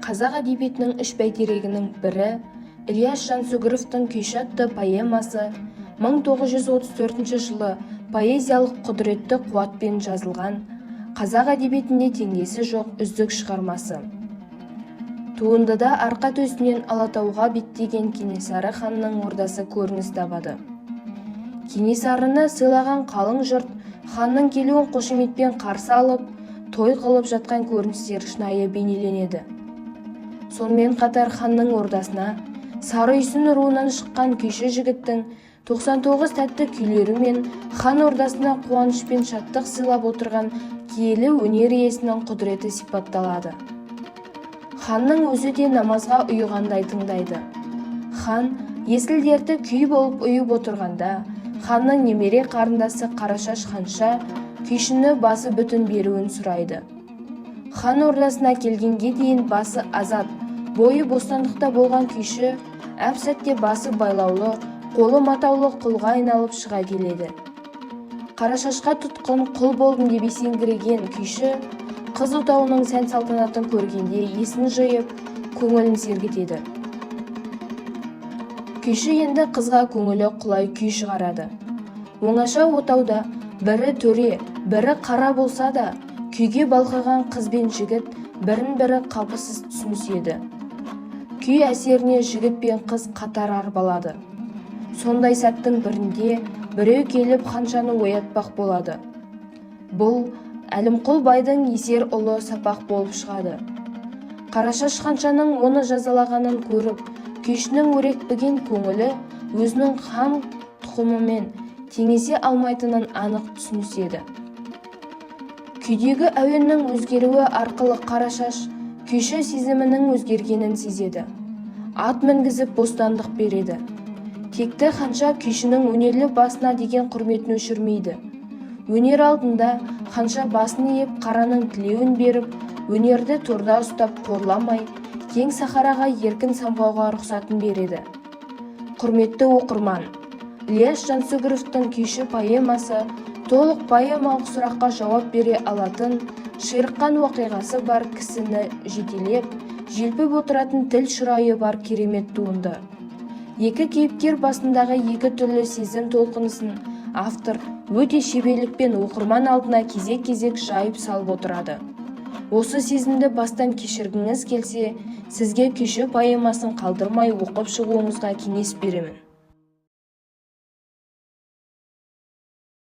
Қазақ әдебиетінің үш бәйтерегінің бірі Ілияс Жансүгіровтің Күйші атты поэмасы 1934 жылы поэзиялық құдіретті қуатпен жазылған, қазақ әдебиетінде теңдесі жоқ үздік шығармасы. Туындыда арқа төсінен Алатауға беттеген Кенесары ханның ордасы көрініс табады. Кенесарыны сыйлаған қалың жұрт ханның келуін қошеметпен қарсы алып, той қылып жатқан көріністер шынайы бейнеленеді. Сонымен қатар ханның ордасына Сарыүйсін руынан шыққан күйші жігіттің 99 тәтті күйлері мен хан ордасына қуаныш пен шаттық сыйлап отырған киелі өнер иесінің құдіреті сипатталады. Ханның өзі де намазға ұйығандай тыңдайды. Хан есіл-дерті күй болып ұйып отырғанда, ханның немере қарындасы Қарашаш ханша күйшіні басы бүтін беруін сұрайды. Хан ордасына келгенге дейін басы азат, бойы бостандықта болған күйші әп-сәтте басы байлаулы, қолы матаулы құлға айналып шыға келеді. Қарашашқа тұтқын құл болдым деп есеңгіреген күйші қыз отауының сән-салтанатын көргенде есін жиып, көңілін сергітеді. Күйші енді қызға көңілі құлай күй шығарады. Оңаша отауда бірі төре, бірі қара болса да, күйге балқыған қыз бен жігіт бірін-бірі қапысыз түсініседі. Күй әсеріне жігіт пен қыз қатар арбалады. Сондай сәттің бірінде біреу келіп ханшаны оятпақ болады. Бұл Әлімқұл байдың есер ұлы Сапақ болып шығады. Қарашаш ханшаның оны жазалағанын көріп, күйшінің өрекпіген көңілі өзінің хан тұқымымен теңесе алмайтынын анық түсініседі. Күйдегі әуеннің өзгеруі арқылы Қарашаш күйші сезімінің өзгергенін сезеді. Ат мінгізіп бостандық береді. Текті ханша күйшінің өнерлі басына деген құрметін өшірмейді. Өнер алдында ханша басын иіп қараның тілеуін беріп, өнерді торда ұстап қорламай, кең сахараға еркін самғауға рұқсатын береді. Құрметті оқырман, Ілияс Жансүгіровтің Күйші поэмасы толық поэмалық сұраққа жауап бере алатын, ширыққан уақиғасы бар кісіні жетелеп, желпіп отыратын тіл шырайы бар керемет туынды. Екі кейіпкер басындағы екі түрлі сезім толқынысын автор өте шеберлікпен оқырман алдына кезек-кезек жайып салып отырады. Осы сезімді бастан кешіргіңіз келсе, сізге Күйші поэмасын қалдырмай оқып шығуыңызға кеңес беремін.